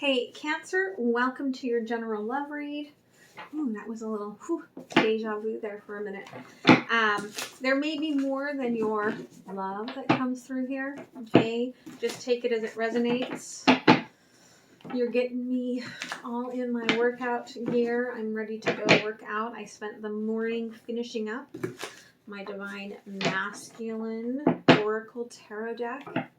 Hey, Cancer, welcome to your general love read. Ooh, that was a little deja vu there for a minute. There may be more than your love that comes through here, okay? Just take it as it resonates. You're getting me all in my workout gear. I'm ready to go work out. I spent the morning finishing up my Divine Masculine Oracle Tarot deck.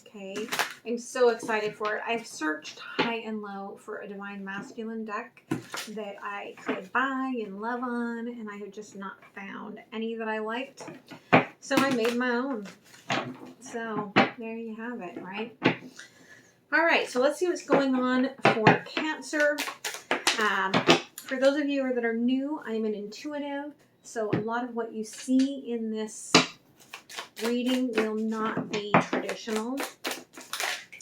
Okay, I'm so excited for it. I've searched high and low for a Divine Masculine deck that I could buy and love on, and I have just not found any that I liked. So I made my own. So there you have it, right? All right, so let's see what's going on for Cancer. For those of you that are new, I'm an intuitive, so a lot of what you see in this reading will not be traditional.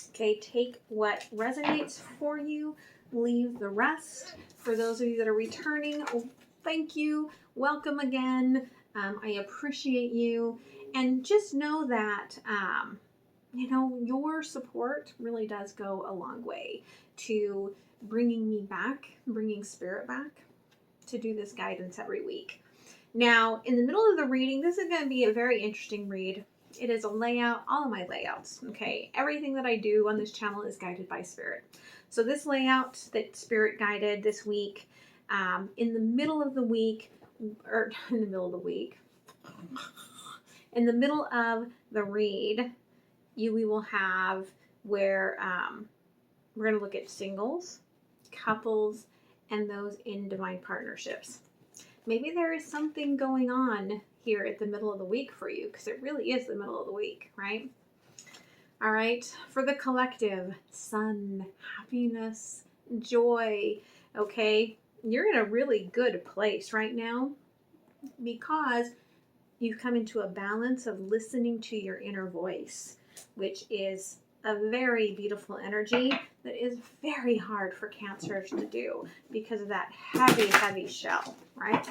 Okay, take what resonates for you, leave the rest. For those of you that are returning, thank you. Welcome again. I appreciate you. And just know that, your support really does go a long way to bringing me back, bringing spirit back to do this guidance every week. Now, in the middle of the reading, this is going to be a very interesting read. It is a layout, all of my layouts, okay? Everything that I do on this channel is guided by Spirit. So this layout that Spirit guided this week, in the middle of the read, we will have where we're going to look at singles, couples, and those in divine partnerships. Maybe there is something going on here at the middle of the week for you, because it really is the middle of the week, right? All right, for the collective, sun, happiness, joy, okay? You're in a really good place right now because you've come into a balance of listening to your inner voice, which is a very beautiful energy that is very hard for Cancers to do because of that heavy, heavy shell, right?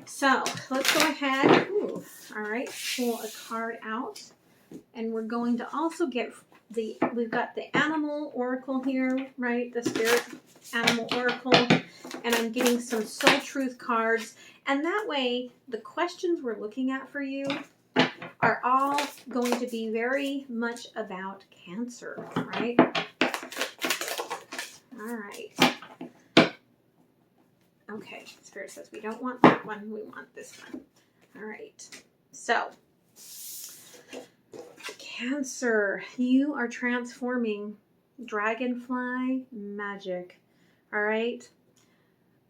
So let's go ahead, all right, pull a card out, and we're going to also get we've got the animal oracle here, right, the spirit animal oracle, and I'm getting some soul truth cards, and that way the questions we're looking at for you are all going to be very much about Cancer, right? All right. Okay, Spirit says we don't want that one, we want this one. All right, so Cancer, you are transforming dragonfly magic. All right,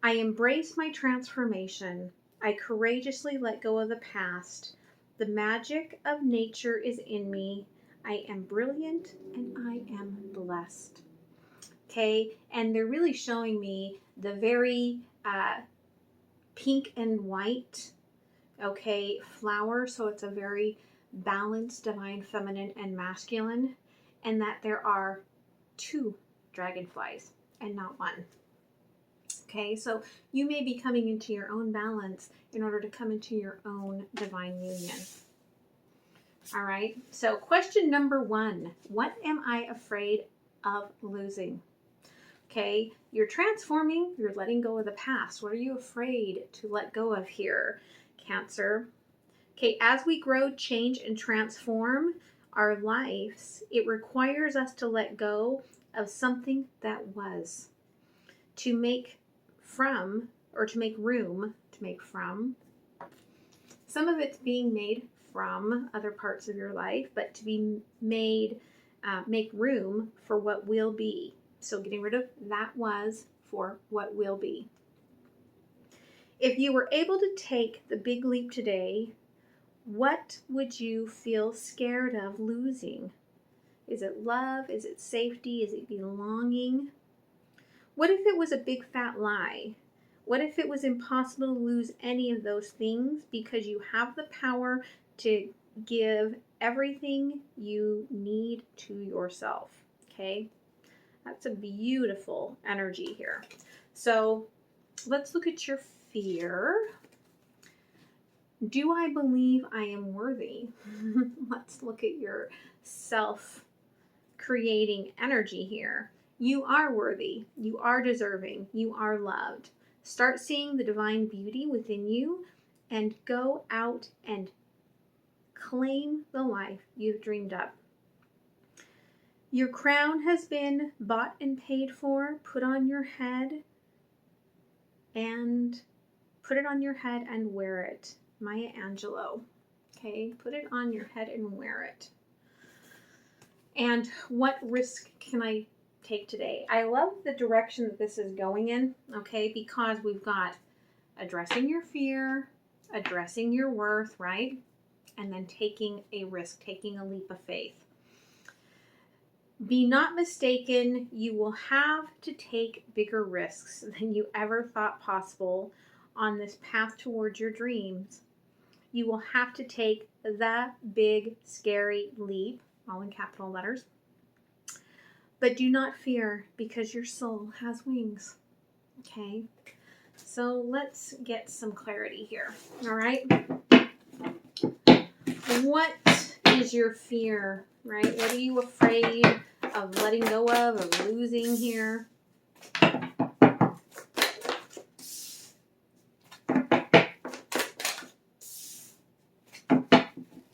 I embrace my transformation. I courageously let go of the past. The magic of nature is in me. I am brilliant and I am blessed. Okay, and they're really showing me the very pink and white, okay, flower. So it's a very balanced divine feminine and masculine, and that there are 2 dragonflies and not 1. Okay, so you may be coming into your own balance in order to come into your own divine union. All right, so question number 1, what am I afraid of losing? Okay, you're transforming, you're letting go of the past. What are you afraid to let go of here, Cancer? Okay, as we grow, change, and transform our lives, it requires us to let go of something that was. To make from, or to make room, to make from. Some of it's being made from other parts of your life, but to be made, make room for what will be. So getting rid of that was for what will be. If you were able to take the big leap today, what would you feel scared of losing? Is it love? Is it safety? Is it belonging? What if it was a big fat lie? What if it was impossible to lose any of those things because you have the power to give everything you need to yourself? Okay? That's a beautiful energy here. So let's look at your fear. Do I believe I am worthy? Let's look at your self-creating energy here. You are worthy. You are deserving. You are loved. Start seeing the divine beauty within you and go out and claim the life you've dreamed up. Your crown has been bought and paid for. Put on your head and wear it. Maya Angelou. Okay, put it on your head and wear it. And what risk can I take today? I love the direction that this is going in, okay, because we've got addressing your fear, addressing your worth, right? And then taking a risk, taking a leap of faith. Be not mistaken, you will have to take bigger risks than you ever thought possible on this path towards your dreams. You will have to take the big, scary leap, all in capital letters. But do not fear, because your soul has wings. Okay? So let's get some clarity here. All right? What is your fear, right? What are you afraid of letting go of losing here?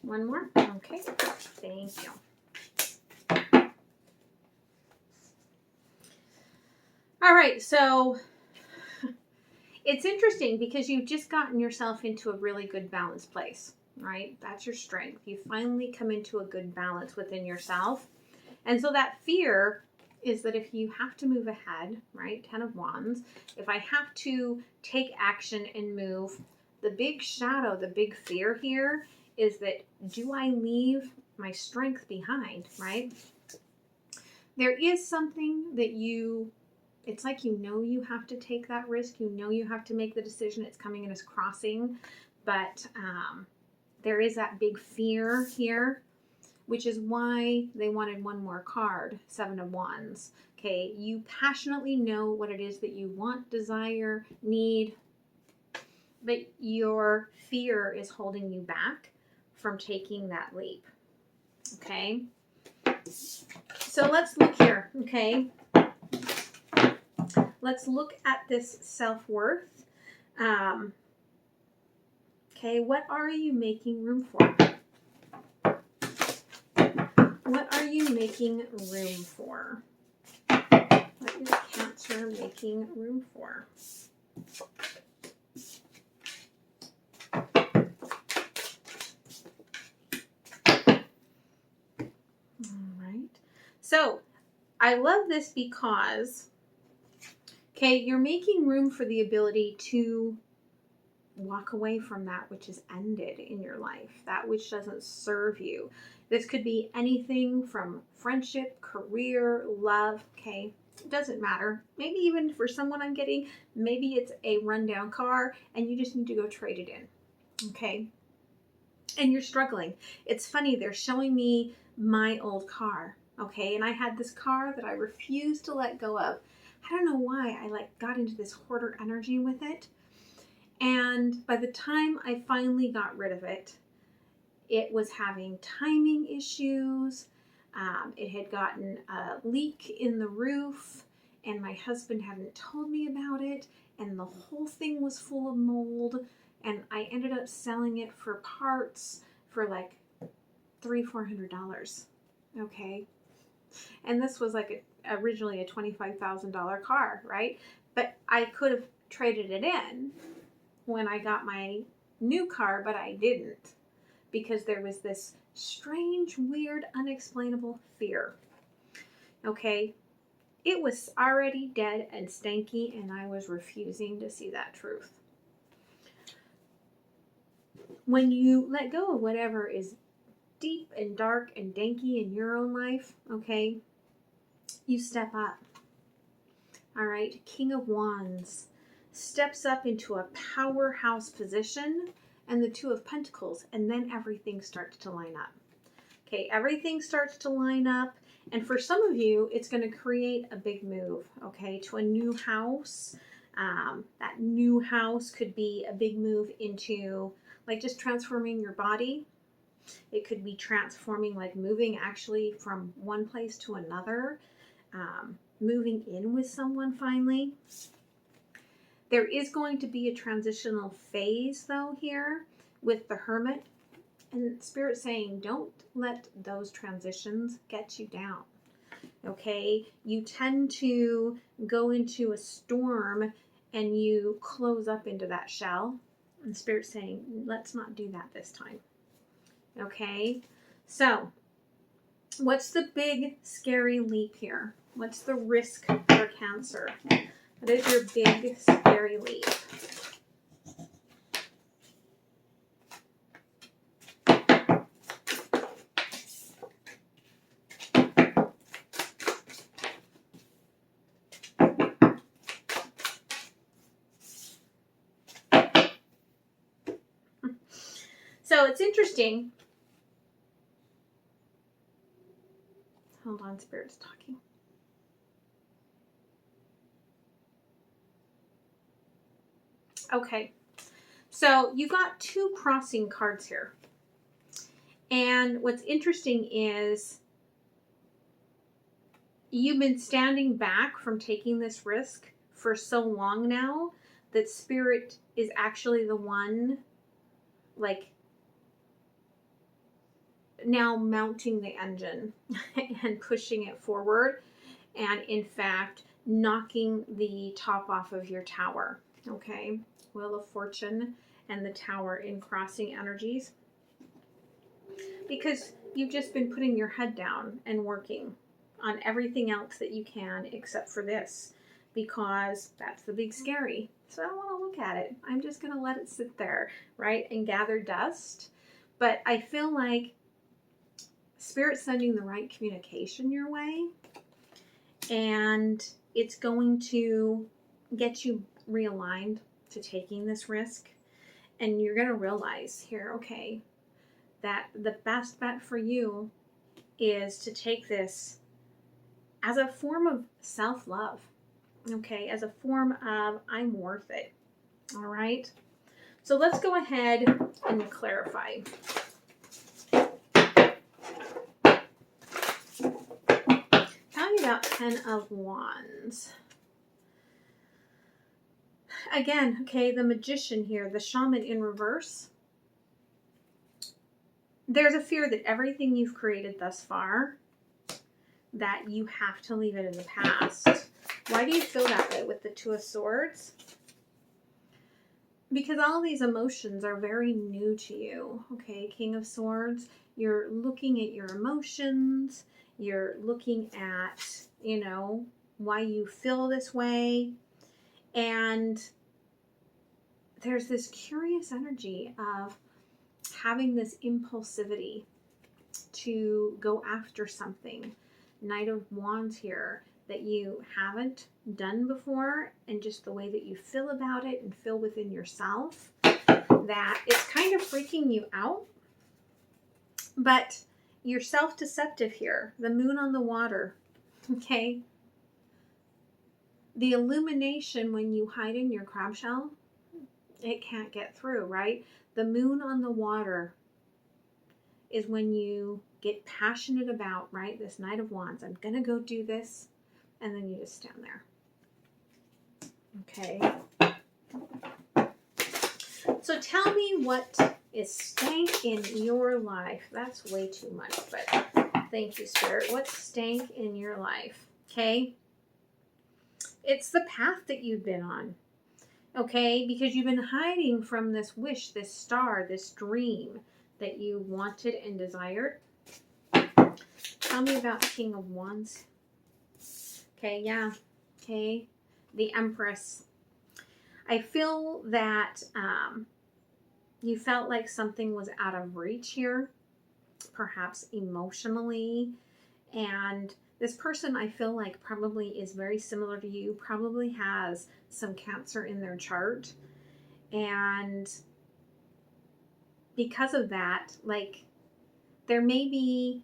One more? Okay. Thank you. All right, so it's interesting because you've just gotten yourself into a really good balanced place, right? That's your strength. You finally come into a good balance within yourself. And so that fear is that if you have to move ahead, right? 10 of Wands, if I have to take action and move, the big shadow, the big fear here is that do I leave my strength behind, right? There is something that it's like you have to take that risk. You have to make the decision. It's coming in as crossing. But there is that big fear here, which is why they wanted one more card, 7 of Wands. Okay, you passionately know what it is that you want, desire, need, but your fear is holding you back from taking that leap. Okay, so let's look here. Okay, let's look at this self-worth. Okay, what are you making room for? What are you making room for? What is Cancer making room for? All right. So I love this because, okay, you're making room for the ability to walk away from that which is ended in your life, that which doesn't serve you. This could be anything from friendship, career, love, okay? It doesn't matter. Maybe even for someone I'm getting, maybe it's a rundown car and you just need to go trade it in, okay? And you're struggling. It's funny, they're showing me my old car, okay? And I had this car that I refused to let go of. I don't know why I got into this hoarder energy with it. And by the time I finally got rid of it, it was having timing issues. It had gotten a leak in the roof, and my husband hadn't told me about it, and the whole thing was full of mold, and I ended up selling it for parts for like $300-400. Okay, and this was originally a $25,000 car, right? But I could have traded it in when I got my new car, but I didn't, because there was this strange, weird, unexplainable fear. Okay, it was already dead and stanky, and I was refusing to see that truth. When you let go of whatever is deep and dark and danky in your own life, okay, you step up. All right, King of Wands steps up into a powerhouse position, and the 2 of Pentacles, and then everything starts to line up. Okay, everything starts to line up, and for some of you, it's going to create a big move, okay, to a new house. That new house could be a big move into just transforming your body. It could be transforming, moving actually from one place to another. moving in with someone finally. There is going to be a transitional phase though here with the Hermit, and Spirit saying don't let those transitions get you down. Okay, you tend to go into a storm and you close up into that shell, and Spirit saying let's not do that this time. Okay, so what's the big scary leap here? What's the risk for Cancer? What is your big scary leap? So it's interesting. Hold on, Spirit's talking. Okay, so you got two crossing cards here. And what's interesting is you've been standing back from taking this risk for so long now that Spirit is actually the one, like, now mounting the engine and pushing it forward, and in fact knocking the top off of your tower. Okay, Wheel of Fortune and the Tower in crossing energies, because you've just been putting your head down and working on everything else that you can except for this, because that's the big scary. So I don't want to look at it. I'm just going to let it sit there, right, and gather dust. But I feel like Spirit's sending the right communication your way, and it's going to get you realigned to taking this risk. And you're going to realize here, okay, that the best bet for you is to take this as a form of self-love, okay, as a form of I'm worth it. All right, so let's go ahead and clarify. Tell me about 10 of Wands. Again, okay, the Magician here, the Shaman in reverse. There's a fear that everything you've created thus far, that you have to leave it in the past. Why do you feel that way with the Two of Swords? Because all of these emotions are very new to you. Okay, King of Swords, you're looking at your emotions. You're looking at, you know, why you feel this way. And there's this curious energy of having this impulsivity to go after something. Knight of Wands here that you haven't done before, and just the way that you feel about it and feel within yourself, that it's kind of freaking you out. But you're self-deceptive here. The Moon on the water, okay? The illumination when you hide in your crab shell, it can't get through, right? The Moon on the water is when you get passionate about, right, this Knight of Wands. I'm going to go do this. And then you just stand there. Okay. So tell me what is stank in your life. That's way too much, but thank you, Spirit. What's stank in your life? Okay. It's the path that you've been on. Okay, because you've been hiding from this wish, this star, this dream that you wanted and desired. Tell me about King of Wands. Okay, yeah. Okay, the Empress. I feel that you felt like something was out of reach here, perhaps emotionally. And this person, I feel like, probably is very similar to you, probably has some Cancer in their chart. And because of that, like, there may be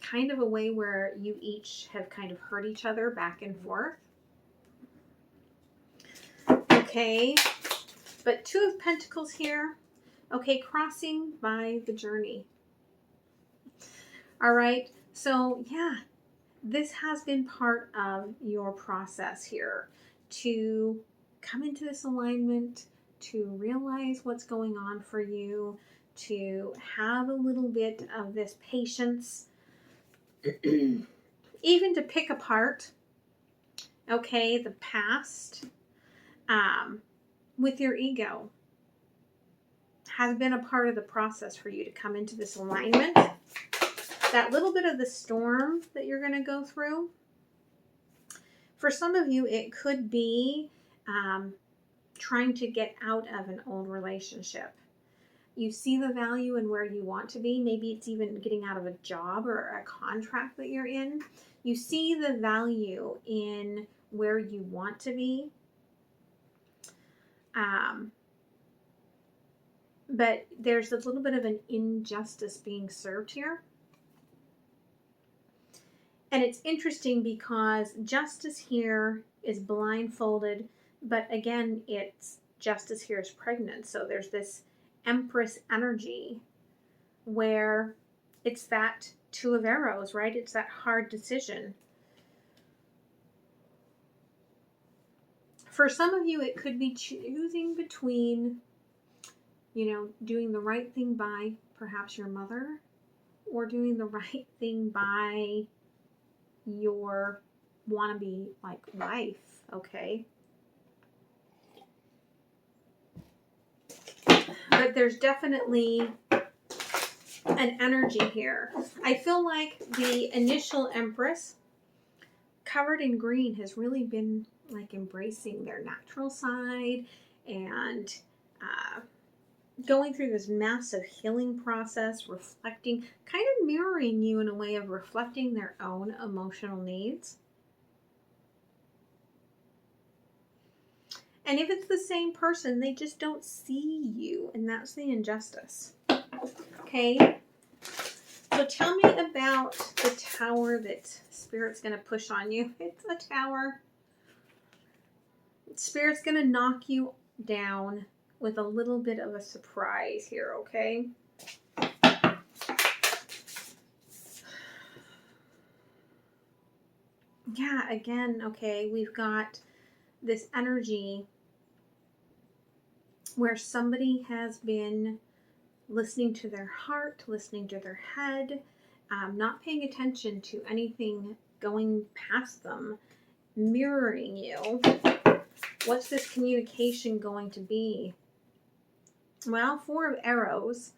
kind of a way where you each have kind of hurt each other back and forth. Okay, but Two of Pentacles here. Okay, crossing by the journey. All right, so yeah, this has been part of your process here to come into this alignment, to realize what's going on for you, to have a little bit of this patience, even to pick apart, okay, the past with your ego has been a part of the process for you to come into this alignment. That little bit of the storm that you're going to go through, for some of you, it could be trying to get out of an old relationship. You see the value in where you want to be. Maybe it's even getting out of a job or a contract that you're in. You see the value in where you want to be. But there's a little bit of an injustice being served here. And it's interesting because justice here is blindfolded, but again, it's justice here is pregnant. So there's this Empress energy where it's that Two of Arrows, right? It's that hard decision. For some of you, it could be choosing between, doing the right thing by perhaps your mother, or doing the right thing by your wannabe wife, okay? But there's definitely an energy here. I feel like the initial Empress covered in green has really been embracing their natural side and going through this massive healing process, reflecting, kind of mirroring you in a way of reflecting their own emotional needs. And if it's the same person, they just don't see you, and that's the injustice. Okay? So tell me about the tower that Spirit's going to push on you. It's a tower. Spirit's going to knock you down with a little bit of a surprise here, okay? Yeah, again, okay, we've got this energy where somebody has been listening to their heart, listening to their head, not paying attention to anything going past them, mirroring you. What's this communication going to be? Well, Four of Arrows.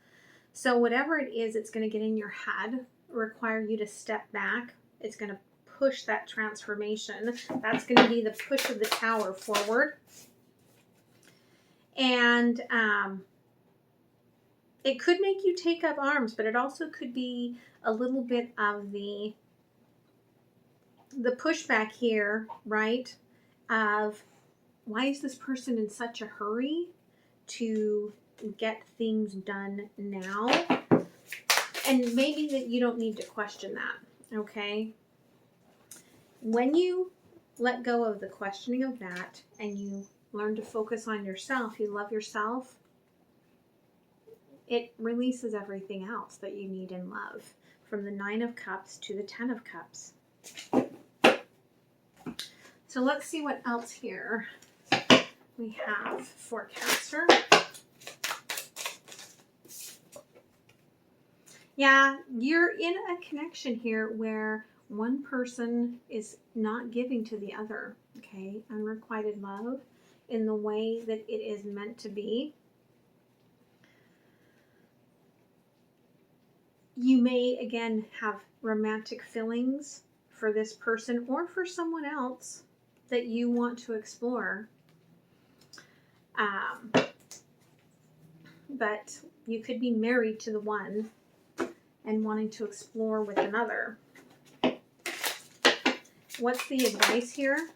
So whatever it is, it's going to get in your head, require you to step back. It's going to push that transformation. That's going to be the push of the tower forward. And it could make you take up arms, but it also could be a little bit of the pushback here, right? Of why is this person in such a hurry to get things done now? And maybe that you don't need to question that, okay? When you let go of the questioning of that and you learn to focus on yourself, you love yourself, it releases everything else that you need in love, from the 9 of Cups to the 10 of Cups. So let's see what else here we have for Cancer. Yeah, you're in a connection here where one person is not giving to the other, okay? Unrequited love in the way that it is meant to be. You may, again, have romantic feelings for this person or for someone else that you want to explore. But you could be married to the one and wanting to explore with another. What's the advice here?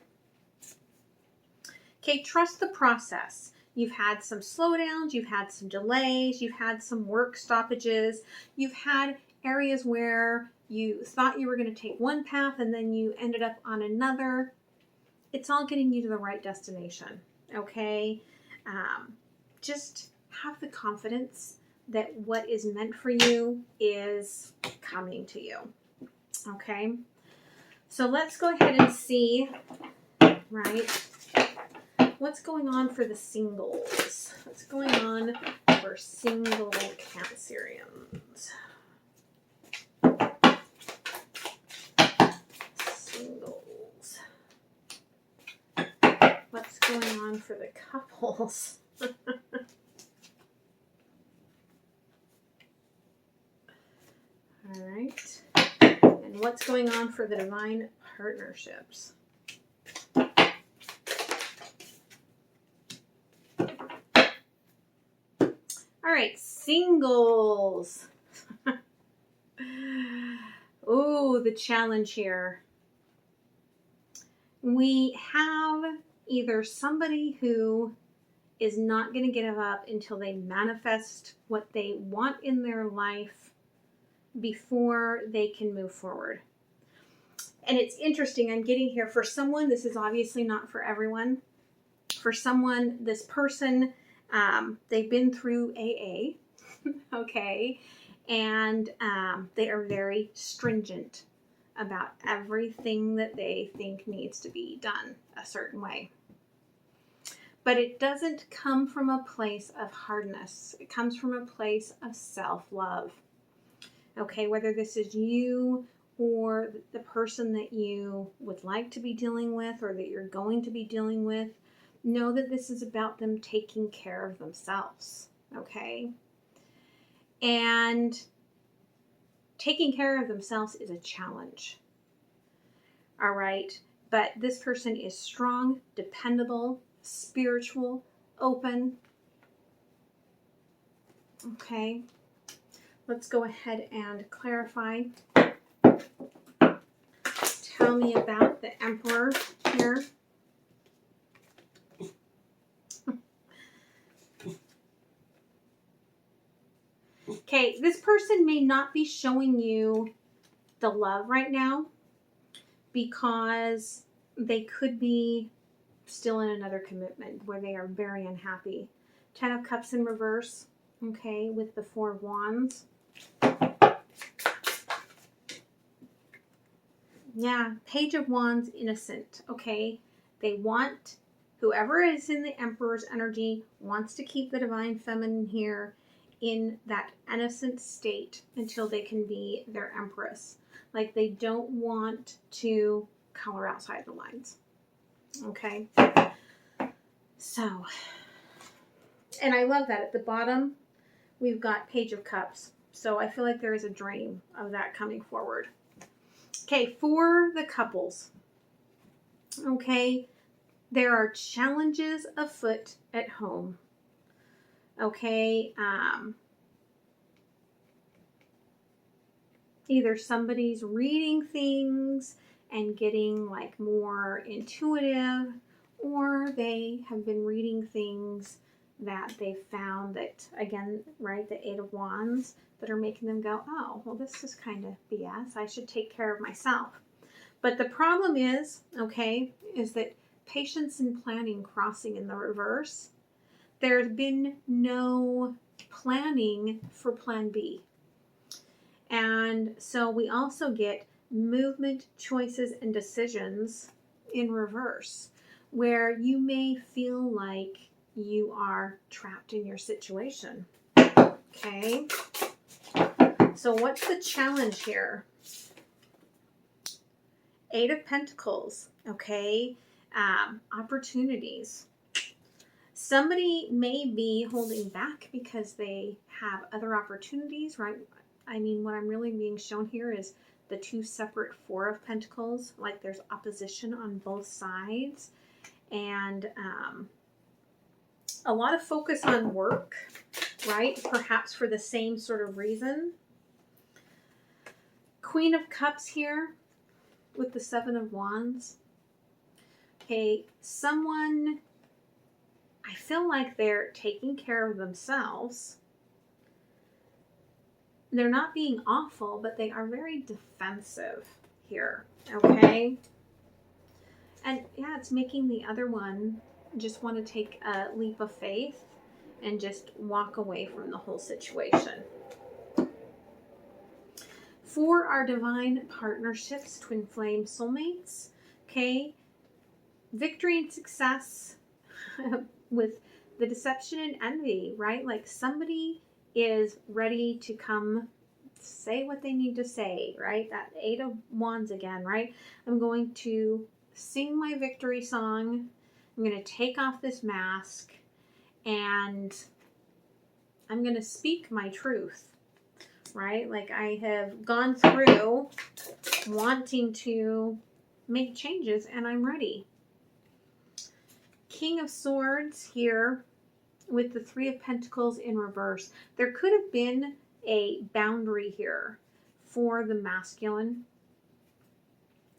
Okay, trust the process. You've had some slowdowns, you've had some delays, you've had some work stoppages, you've had areas where you thought you were going to take one path and then you ended up on another. It's all getting you to the right destination, okay? Just have the confidence that what is meant for you is coming to you, okay? So let's go ahead and see, right, what's going on for the singles. What's going on for single Cancerians? Singles. What's going on for the couples? All right. And what's going on for the divine partnerships? All right, singles. Ooh, the challenge here. We have either somebody who is not going to give up until they manifest what they want in their life before they can move forward. And it's interesting, I'm getting here, for someone, this is obviously not for everyone. For someone, this person, they've been through AA, okay, and they are very stringent about everything that they think needs to be done a certain way. But it doesn't come from a place of hardness. It comes from a place of self-love. Okay, whether this is you or the person that you would like to be dealing with or that you're going to be dealing with, know that this is about them taking care of themselves, okay? And taking care of themselves is a challenge, all right? But this person is strong, dependable, spiritual, open, okay? Let's go ahead and clarify. Tell me about the Emperor here. Okay, this person may not be showing you the love right now because they could be still in another commitment where they are very unhappy. 10 of Cups in reverse, okay, with the 4 of Wands. Yeah, Page of Wands, innocent, okay? They want, whoever is in the Emperor's energy wants to keep the Divine Feminine here in that innocent state until they can be their Empress. Like, they don't want to color outside the lines, okay? So, and I love that at the bottom, we've got Page of Cups. So I feel like there is a dream of that coming forward. Okay, for the couples, okay, there are challenges afoot at home, okay, either somebody's reading things and getting like more intuitive, or they have been reading things that they found that, again, right, the 8 of Wands, that are making them go, oh, well, this is kind of BS. I should take care of myself. But the problem is, okay, is that patience and planning crossing in the reverse. There's been no planning for plan B. And so we also get movement, choices, and decisions in reverse, where you may feel like you are trapped in your situation. Okay. So what's the challenge here? 8 of Pentacles, okay? Opportunities. Somebody may be holding back because they have other opportunities, right? I mean, what I'm really being shown here is the 2 separate 4 of Pentacles, like there's opposition on both sides, and a lot of focus on work, right? Perhaps for the same sort of reason. Queen of Cups here with the 7 of Wands. Okay, someone, I feel like they're taking care of themselves. They're not being awful, but they are very defensive here, okay? And yeah, it's making the other one just want to take a leap of faith and just walk away from the whole situation. For our divine partnerships, twin flame soulmates, okay, victory and success with the deception and envy, right? Like somebody is ready to come say what they need to say, right? That 8 of Wands again, right? I'm going to sing my victory song. I'm going to take off this mask and I'm going to speak my truth, right? Like I have gone through wanting to make changes and I'm ready. King of Swords here with the 3 of Pentacles in reverse. There could have been a boundary here for the masculine,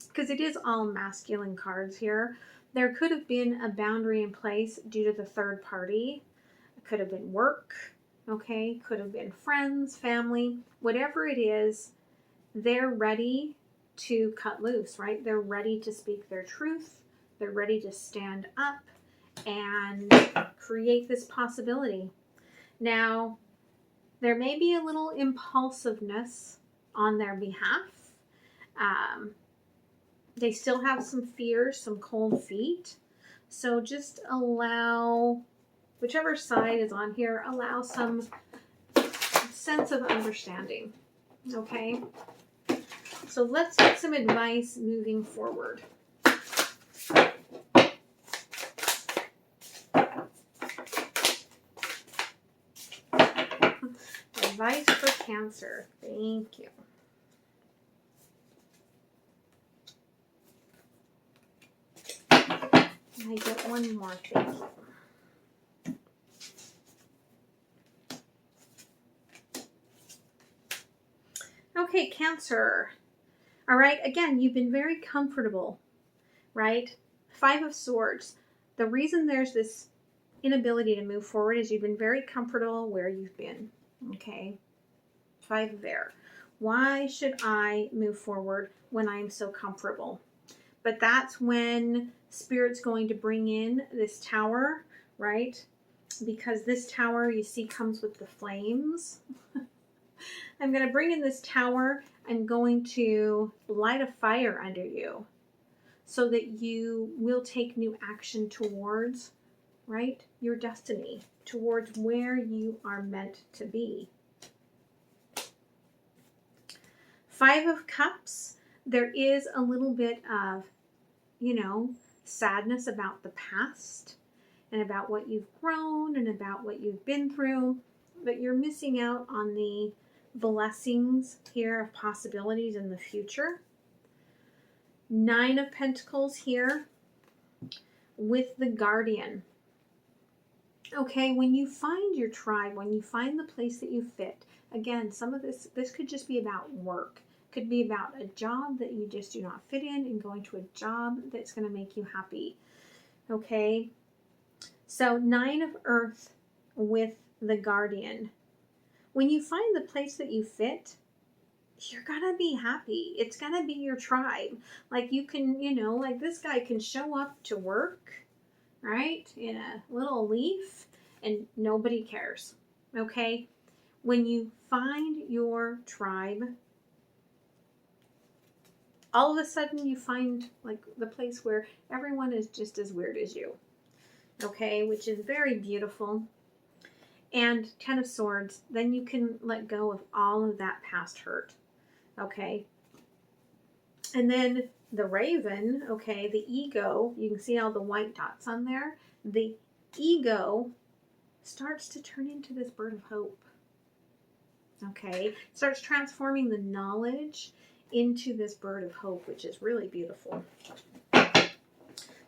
because it is all masculine cards here. There could have been a boundary in place due to the third party. It could have been work, okay? Could have been friends, family, whatever it is, they're ready to cut loose, right? They're ready to speak their truth. They're ready to stand up and create this possibility. Now, there may be a little impulsiveness on their behalf. They still have some fears, some cold feet. So just allow, whichever side is on here, allow some sense of understanding. Okay? So let's get some advice moving forward. Advice for Cancer. Thank you. I get one more. Thank you. Okay, Cancer. All right, again, you've been very comfortable, right? 5 of Swords. The reason there's this inability to move forward is you've been very comfortable where you've been. Okay, 5 there. Why should I move forward when I'm so comfortable? But that's when Spirit's going to bring in this tower, right? Because this tower, you see, comes with the flames. I'm going to bring in this tower. I'm going to light a fire under you so that you will take new action towards, right, your destiny, towards where you are meant to be. 5 of Cups, there is a little bit of, you know, sadness about the past and about what you've grown and about what you've been through, but you're missing out on the blessings here of possibilities in the future. 9 of Pentacles here with the Guardian. Okay, when you find your tribe, when you find the place that you fit, again, some of this could just be about work. Could be about a job that you just do not fit in and going to a job that's going to make you happy. Okay, so 9 of Earth with the Guardian. When you find the place that you fit, you're gonna be happy. It's gonna be your tribe. Like you can, you know, like this guy can show up to work, right, in a little leaf and nobody cares. Okay, when you find your tribe, all of a sudden you find like the place where everyone is just as weird as you. Okay, which is very beautiful. And 10 of Swords, then you can let go of all of that past hurt. Okay. And then the Raven, okay, the ego, you can see all the white dots on there. The ego starts to turn into this bird of hope. Okay. Starts transforming the knowledge into this bird of hope, which is really beautiful.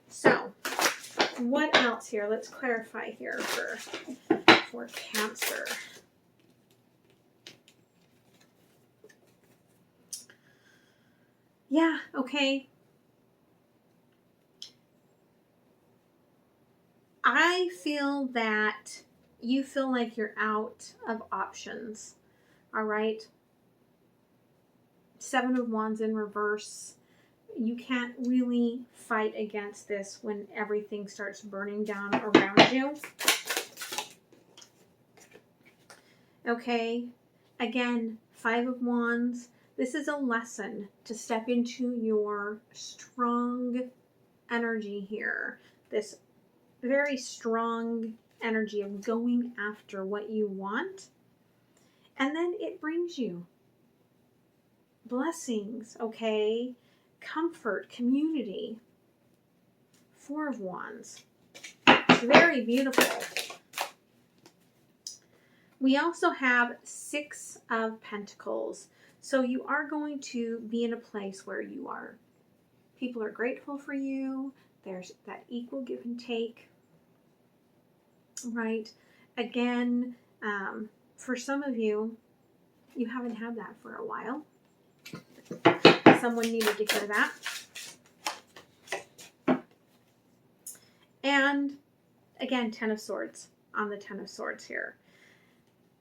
So, what else here? Let's clarify here for Cancer. Yeah, okay. I feel that you feel like you're out of options. All right. 7 of Wands in reverse. You can't really fight against this when everything starts burning down around you. Okay. Again, 5 of Wands. This is a lesson to step into your strong energy here. This very strong energy of going after what you want. And then it brings you blessings, okay? Comfort, community. Four of Wands. It's very beautiful. We also have Six of Pentacles. So you are going to be in a place where people are grateful for you. There's that equal give and take, right? Again, for some of you, you haven't had that for a while. Someone needed to hear that. And again, Ten of Swords on the Ten of Swords here.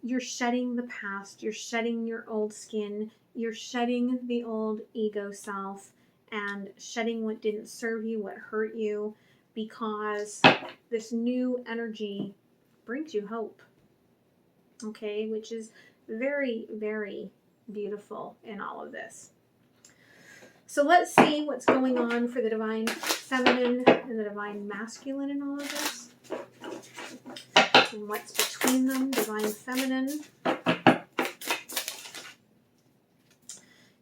You're shedding the past. You're shedding your old skin. You're shedding the old ego self and shedding what didn't serve you, what hurt you, because this new energy brings you hope. Okay, which is very, very beautiful in all of this. So let's see what's going on for the Divine Feminine and the Divine Masculine in all of this. And what's between them, Divine Feminine.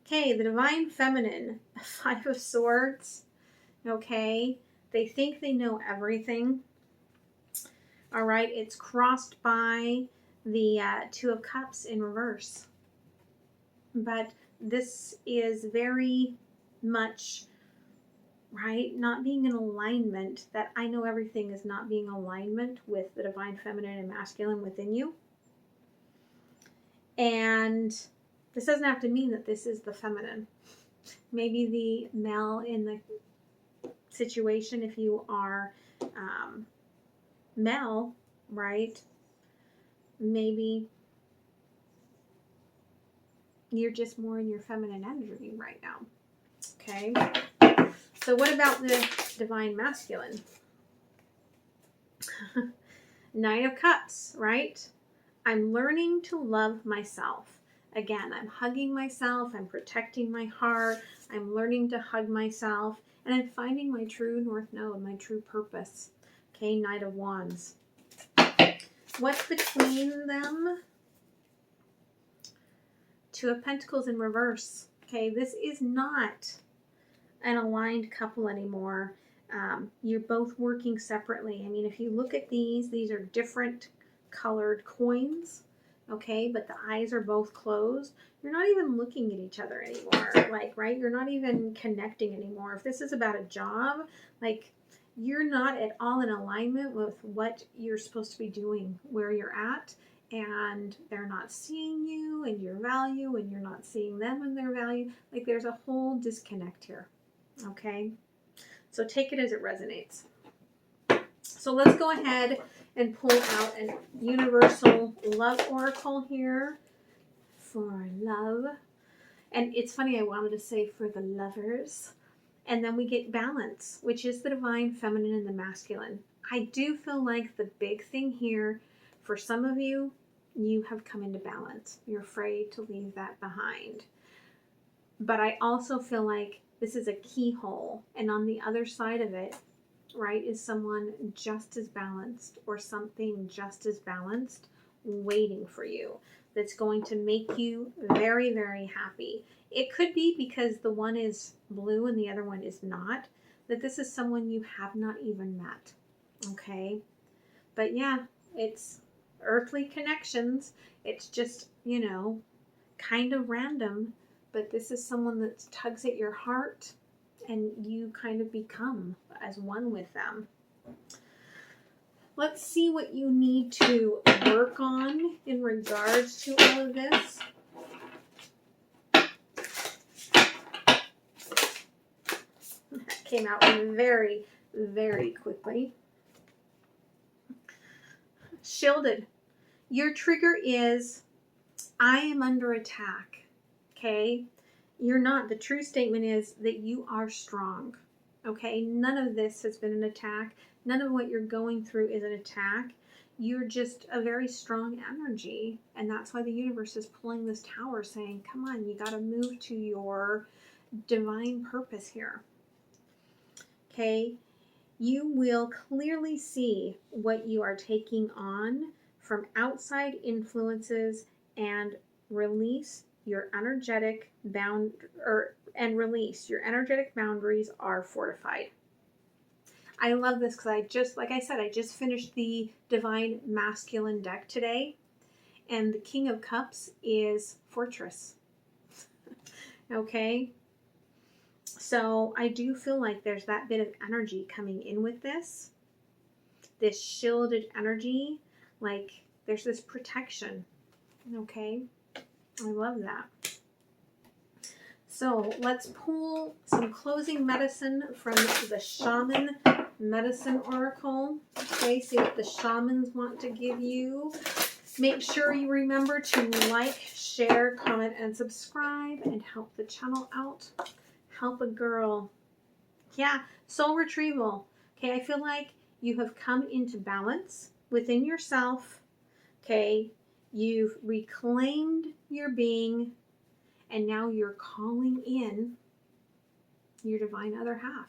Okay, the Divine Feminine, Five of Swords. Okay, they think they know everything. All right, it's crossed by the Two of Cups in reverse. But this is very much, right, not being in alignment. That I know everything is not being in alignment with the Divine Feminine and Masculine within you. And this doesn't have to mean that this is the feminine. Maybe the male in the situation, if you are male, right, maybe you're just more in your feminine energy right now. Okay. So what about the Divine Masculine? Nine of Cups, right? I'm learning to love myself. Again, I'm hugging myself. I'm protecting my heart. I'm learning to hug myself. And I'm finding my true North Node, my true purpose. Okay, Knight of Wands. What's between them? Two of Pentacles in reverse. Okay, this is not an aligned couple anymore. You're both working separately. I mean, if you look at these are different colored coins, okay, but the eyes are both closed. You're not even looking at each other anymore, like, right? You're not even connecting anymore. If this is about a job, like, you're not at all in alignment with what you're supposed to be doing, where you're at, and they're not seeing you and your value, and you're not seeing them and their value. Like, there's a whole disconnect here, okay? So take it as it resonates. So let's go ahead and pull out a universal love oracle here for love. And it's funny, I wanted to say for the lovers. And then we get balance, which is the Divine Feminine and the Masculine. I do feel like the big thing here, for some of you, you have come into balance. You're afraid to leave that behind. But I also feel like this is a keyhole. And on the other side of it, right, is someone just as balanced or something just as balanced waiting for you that's going to make you very, very happy. It could be because the one is blue and the other one is not, that this is someone you have not even met, okay? But yeah, it's earthly connections. It's just, you know, kind of random, but this is someone that tugs at your heart and you kind of become as one with them. Let's see what you need to work on in regards to all of this. That came out very, very quickly. Shielded. Your trigger is, I am under attack. Okay? You're not. The true statement is that you are strong. Okay? None of this has been an attack. None of what you're going through is an attack. you're just a very strong energy. And that's why the universe is pulling this tower saying, come on, you got to move to your divine purpose here. Okay. You will clearly see what you are taking on from outside influences and release your energetic your energetic boundaries are fortified. I love this because like I said, I just finished the Divine Masculine deck today, and the King of Cups is Fortress. Okay? So I do feel like there's that bit of energy coming in with this shielded energy, like there's this protection. Okay? I love that. So let's pull some closing medicine from the Shaman Medicine Oracle. Okay, see what the shamans want to give you. Make sure you remember to like, share, comment, and subscribe, and help the channel out. Help a girl. Yeah, soul retrieval. Okay, I feel like you have come into balance within yourself. Okay, you've reclaimed your being, and now you're calling in your divine other half.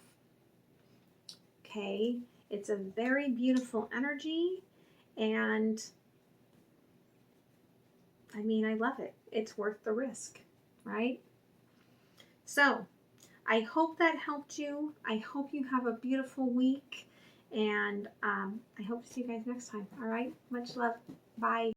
Okay, it's a very beautiful energy, and I mean, I love it. It's worth the risk, right? So, I hope that helped you. I hope you have a beautiful week, and I hope to see you guys next time. All right, much love. Bye.